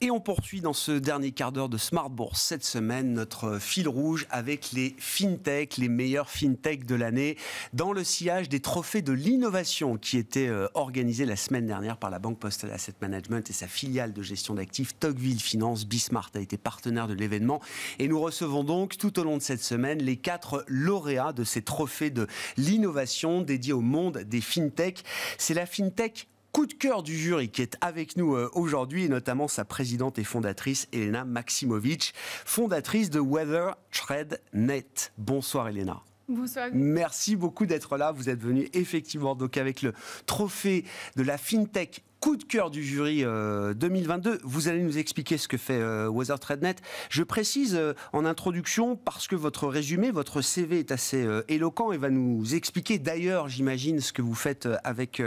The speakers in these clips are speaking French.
Et on poursuit dans ce dernier quart d'heure de Smart Bourse cette semaine notre fil rouge avec les fintech, les meilleurs fintech de l'année, dans le sillage des trophées de l'innovation qui étaient organisés la semaine dernière par la Banque Postale Asset Management et sa filiale de gestion d'actifs Tocqueville Finance. Bismart a été partenaire de l'événement et nous recevons donc tout au long de cette semaine les 4 lauréats de ces trophées de l'innovation dédiés au monde des fintech. C'est la fintech coup de cœur du jury qui est avec nous aujourd'hui, et notamment sa présidente et fondatrice, Elena Maximovic, fondatrice de WeatherTradeNet. Bonsoir Elena. Bonsoir. Merci beaucoup d'être là. Vous êtes venu effectivement donc avec le trophée de la FinTech coup de cœur du jury 2022. Vous allez nous expliquer ce que fait WeatherTradeNet. Je précise en introduction, parce que votre résumé, votre CV est assez éloquent et va nous expliquer d'ailleurs, j'imagine, ce que vous faites avec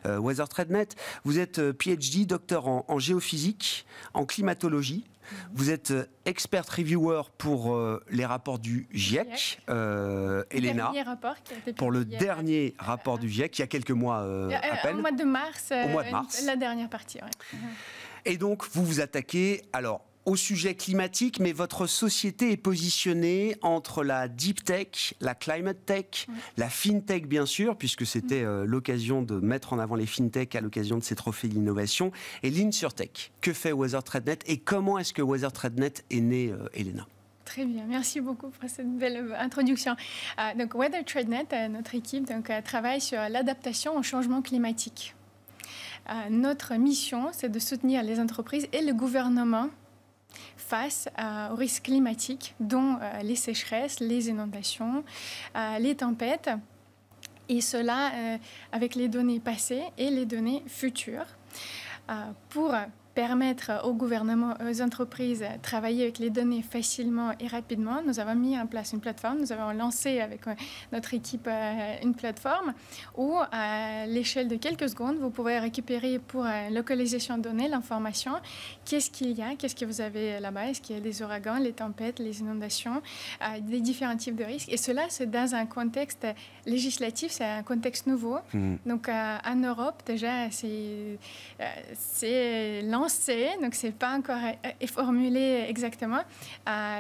WeatherTradeNet. Vous êtes PhD, docteur en géophysique, en climatologie. Vous êtes expert reviewer pour les rapports du GIEC, Elena, pour le dernier rapport du GIEC, il y a quelques mois à peine. Au mois de mars. Au mois de mars. La dernière partie, ouais. Et donc, vous vous attaquez, alors, au sujet climatique, mais votre société est positionnée entre la deep tech, la climate tech, la fintech bien sûr, puisque c'était l'occasion de mettre en avant les fintech à l'occasion de ces trophées d'innovation, et l'insurtech. Que fait WeatherTradeNet et comment est-ce que WeatherTradeNet est né, Elena ? Très bien, merci beaucoup pour cette belle introduction. Donc WeatherTradeNet, notre équipe, travaille sur l'adaptation au changement climatique. Notre mission, c'est de soutenir les entreprises et le gouvernement face aux risques climatiques, dont les sécheresses, les inondations, les tempêtes, et cela avec les données passées et les données futures, pour permettre au gouvernement, aux entreprises de travailler avec les données facilement et rapidement. Nous avons mis en place une plateforme, nous avons lancé avec notre équipe une plateforme où, à l'échelle de quelques secondes, vous pouvez récupérer pour localisation de données l'information. Qu'est-ce qu'il y a, qu'est-ce que vous avez là-bas, est-ce qu'il y a des ouragans, les tempêtes, les inondations, des différents types de risques. Et cela, c'est dans un contexte législatif, c'est un contexte nouveau. Donc, en Europe, déjà, c'est lancé, donc c'est pas encore formulé exactement.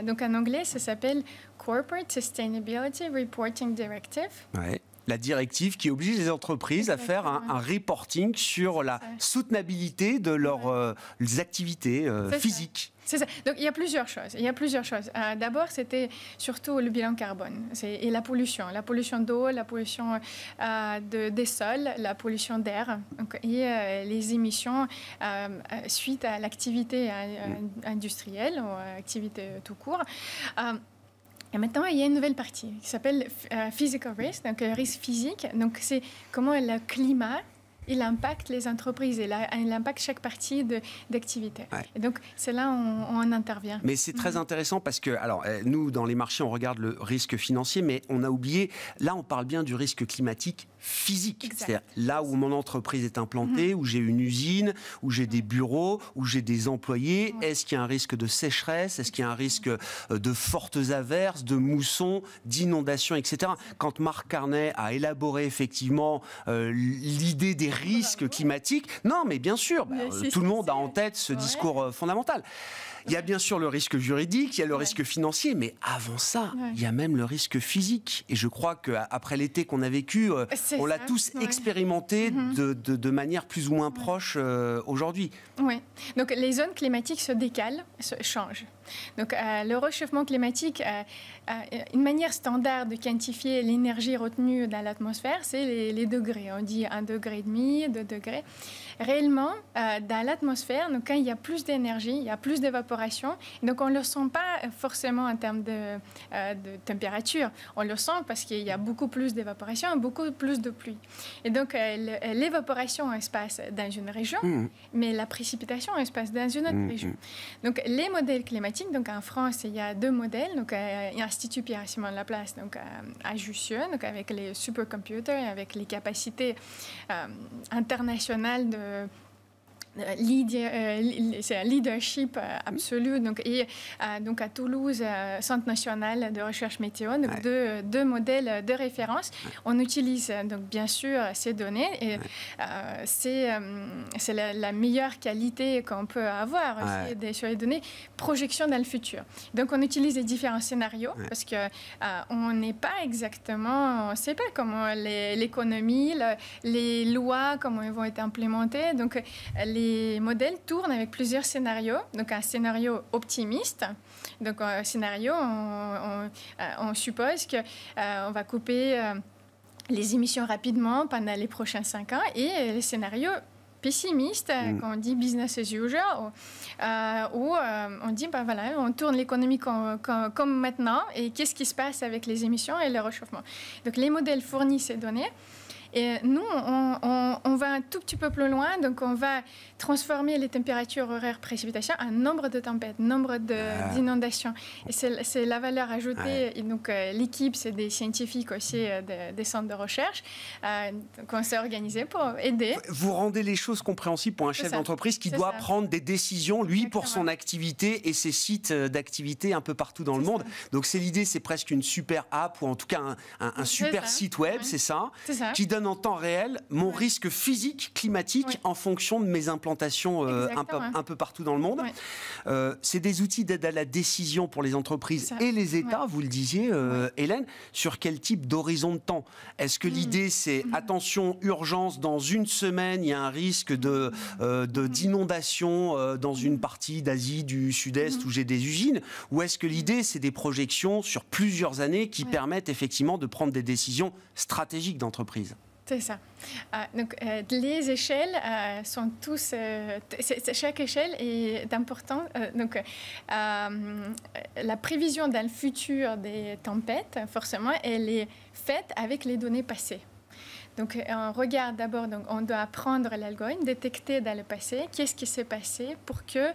Donc en anglais, ça s'appelle Corporate Sustainability Reporting Directive. Ouais. La directive qui oblige les entreprises à faire un reporting sur la soutenabilité de leurs activités physiques. C'est ça. Donc, il y a plusieurs choses. D'abord, c'était surtout le bilan carbone et la pollution d'eau, la pollution des sols, la pollution d'air et les émissions suite à l'activité industrielle ou activité tout court. Et maintenant, il y a une nouvelle partie qui s'appelle Physical Risk, donc risque physique. Donc, c'est comment le climat il impacte les entreprises et il impacte chaque partie d'activité. Ouais. Et donc, c'est là où on intervient. Mais c'est très intéressant parce que, alors, nous, dans les marchés, on regarde le risque financier, mais on a oublié, là, on parle bien du risque climatique physique. C'est-à-dire là où mon entreprise est implantée, où j'ai une usine, où j'ai des bureaux, où j'ai des employés. Est-ce qu'il y a un risque de sécheresse? Est-ce qu'il y a un risque de fortes averses, de moussons, d'inondations, etc. Quand Marc Carnet a élaboré effectivement l'idée des risques climatiques, non, mais bien sûr, tout le monde a en tête ce discours fondamental. Il y a bien sûr le risque juridique, il y a le risque financier, mais avant ça, il y a même le risque physique. Et je crois qu'après l'été qu'on a vécu, on l'a tous expérimenté de manière plus ou moins proche aujourd'hui. Oui. Donc les zones climatiques se décalent, changent. Donc le réchauffement climatique, une manière standard de quantifier l'énergie retenue dans l'atmosphère, c'est les degrés. On dit 1,5 degré, 2 degrés. Réellement, dans l'atmosphère, donc, quand il y a plus d'énergie, il y a plus d'évaporation. Donc, on ne le sent pas forcément en termes de température. On le sent parce qu'il y a beaucoup plus d'évaporation et beaucoup plus de pluie. Et donc, l'évaporation, elle se passe dans une région, mais la précipitation, elle se passe dans une autre région. Donc, les modèles climatiques, donc en France, il y a 2 modèles. Donc, l'Institut Pierre-Simon Laplace, donc à Jussieu, donc avec les supercomputers, avec les capacités internationales c'est un leadership absolu. Donc, et donc à Toulouse, Centre national de recherche météo, donc deux modèles de référence. On utilise donc bien sûr ces données et c'est la meilleure qualité qu'on peut avoir aussi sur les données. Projection dans le futur. Donc on utilise les différents scénarios parce que on n'est pas exactement, on ne sait pas comment l'économie, les lois, comment elles vont être implémentées. Donc les modèles tournent avec plusieurs scénarios. Donc un scénario optimiste. Donc un scénario, on suppose qu'on va couper les émissions rapidement pendant les prochains 5 ans. Et les scénarios pessimiste, quand on dit business as usual, où on dit, voilà, on tourne l'économie comme maintenant, et qu'est-ce qui se passe avec les émissions et le réchauffement. Donc, les modèles fournissent ces données. Et nous, on va un tout petit peu plus loin, donc on va transformer les températures horaires précipitations en nombre de tempêtes, nombre d'inondations. Et c'est la valeur ajoutée. Et donc l'équipe, c'est des scientifiques aussi des centres de recherche qu'on s'est organisé pour aider. Vous rendez les choses compréhensibles pour un chef d'entreprise qui doit prendre des décisions, lui, pour son activité et ses sites d'activité un peu partout dans le monde. Donc c'est l'idée, c'est presque une super app ou en tout cas un super site web, c'est ça, qui donne en temps réel mon risque physique, climatique en fonction de mes implantations un peu partout dans le monde. C'est des outils d'aide à la décision pour les entreprises et les États, vous le disiez, Hélène. Sur quel type d'horizon de temps? Est-ce que l'idée, c'est attention, urgence, dans une semaine, il y a un risque d'inondation dans une partie d'Asie du Sud-Est où j'ai des usines? Ou est-ce que l'idée, c'est des projections sur plusieurs années qui permettent effectivement de prendre des décisions stratégiques d'entreprise? C'est ça. Donc, les échelles sont tous... chaque échelle est importante. Donc, la prévision dans le futur des tempêtes, forcément, elle est faite avec les données passées. Donc, on regarde d'abord, donc, on doit apprendre l'algorithme, détecter dans le passé qu'est-ce qui s'est passé pour que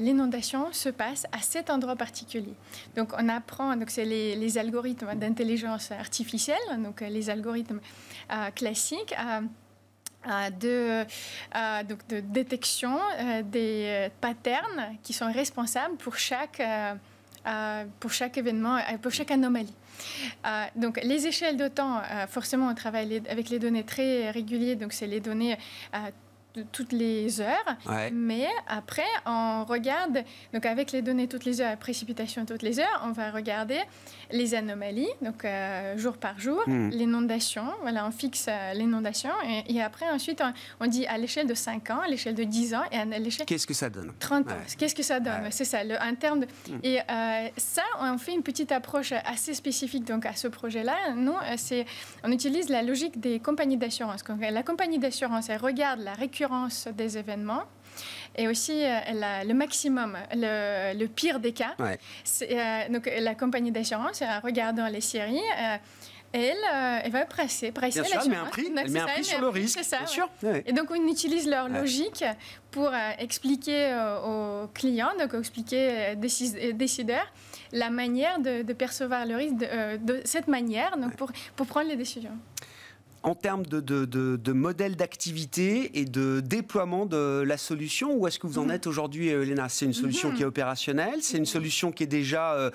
l'inondation se passe à cet endroit particulier. Donc, on apprend, donc c'est les algorithmes d'intelligence artificielle, donc les algorithmes classiques de détection des patterns qui sont responsables pour chaque événement, pour chaque anomalie. Donc, les échelles de temps, forcément, on travaille avec les données très régulières, donc c'est les données toutes les heures, mais après on regarde, donc avec les données toutes les heures, précipitations toutes les heures, on va regarder les anomalies, donc jour par jour, l'inondation, voilà, on fixe l'inondation et après ensuite on dit à l'échelle de 5 ans, à l'échelle de 10 ans et à l'échelle... Qu'est-ce que ça donne? 30 ans, qu'est-ce que ça donne? C'est ça, en termes de... Et ça, on fait une petite approche assez spécifique donc à ce projet-là. Nous, on utilise la logique des compagnies d'assurance. La compagnie d'assurance, elle regarde la récurrence des événements et aussi le maximum, le pire des cas. Donc la compagnie d'assurance, en regardant les séries, elle va presser l'assurance. Elle met un prix, sur le risque. C'est ça, bien sûr. Et donc on utilise leur logique pour expliquer aux clients, donc expliquer aux décideurs la manière de percevoir le risque de cette manière, donc pour prendre les décisions. En termes de modèle d'activité et de déploiement de la solution, où est-ce que vous en êtes aujourd'hui, Léna? C'est une solution qui est opérationnelle, c'est une solution qui est déjà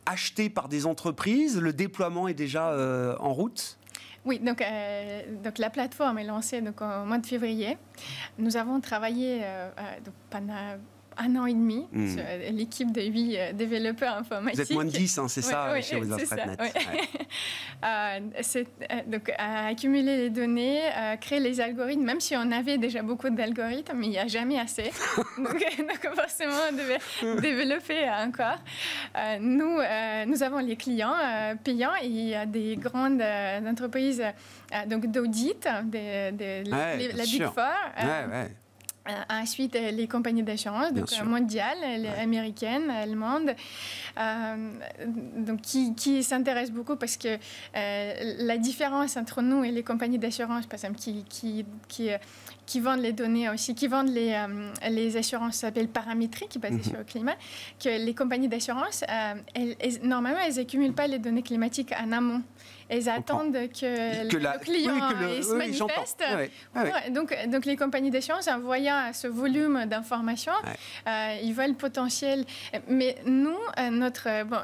achetée par des entreprises, le déploiement est déjà en route? Oui, donc la plateforme est lancée donc, au mois de février. Nous avons travaillé pendant 1 an et demi sur l'équipe de 8 développeurs informatiques. Vous êtes moins de 10, hein, c'est ça, chez Wizardfrednet. Donc, accumuler les données, créer les algorithmes, même si on avait déjà beaucoup d'algorithmes, il n'y a jamais assez. donc, forcément, on devait développer encore. Nous avons les clients payants et il y a des grandes entreprises d'audit, la Big Four. Ensuite, les compagnies d'assurance, donc mondiales, américaines, allemandes, donc qui s'intéressent beaucoup parce que la différence entre nous et les compagnies d'assurance, par exemple, qui qui vendent les données aussi, qui vendent les assurances s'appellent paramétriques, basées sur le climat, que les compagnies d'assurance, normalement, elles n'accumulent pas les données climatiques en amont. Elles attendent que le client se manifeste. Donc, les compagnies d'assurance, en voyant ce volume d'informations, ils voient le potentiel. Mais nous,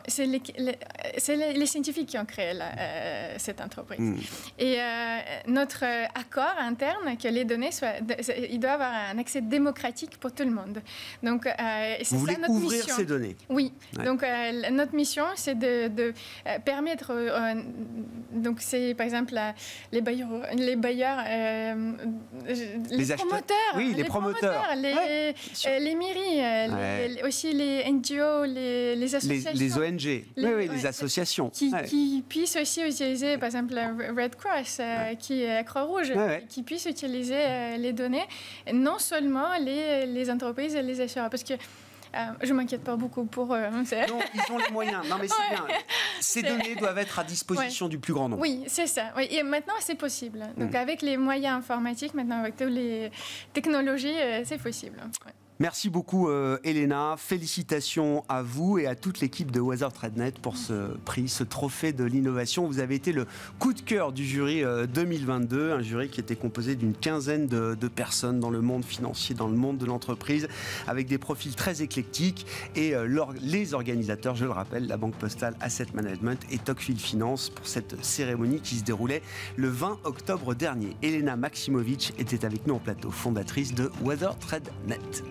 c'est les scientifiques qui ont créé cette entreprise. Et notre accord interne, que les données il doit avoir un accès démocratique pour tout le monde. Donc, c'est Vous voulez ça notre ouvrir mission. ces données? Oui. Donc, notre mission, c'est de permettre... donc, c'est par exemple les bailleurs, les promoteurs, les promoteurs, les mairies, aussi les NGO, les associations, les ONG, les associations, qui puissent aussi utiliser, par exemple, Red Cross, qui est Croix-Rouge, qui puissent utiliser les données, non seulement les entreprises et les assureurs, parce que je ne m'inquiète pas beaucoup pour eux. Non, ils ont les moyens. Non, mais c'est bien. Ces données doivent être à disposition du plus grand nombre. Oui, c'est ça. Oui. Et maintenant, c'est possible. Donc, avec les moyens informatiques, maintenant, avec toutes les technologies, c'est possible. Merci beaucoup, Elena. Félicitations à vous et à toute l'équipe de Weather TradeNet pour ce prix, ce trophée de l'innovation. Vous avez été le coup de cœur du jury 2022, un jury qui était composé d'une quinzaine de personnes dans le monde financier, dans le monde de l'entreprise, avec des profils très éclectiques. Et les organisateurs, je le rappelle, la Banque Postale Asset Management et Tocqueville Finance, pour cette cérémonie qui se déroulait le 20 octobre dernier. Elena Maximovic était avec nous en plateau, fondatrice de Weather TradeNet.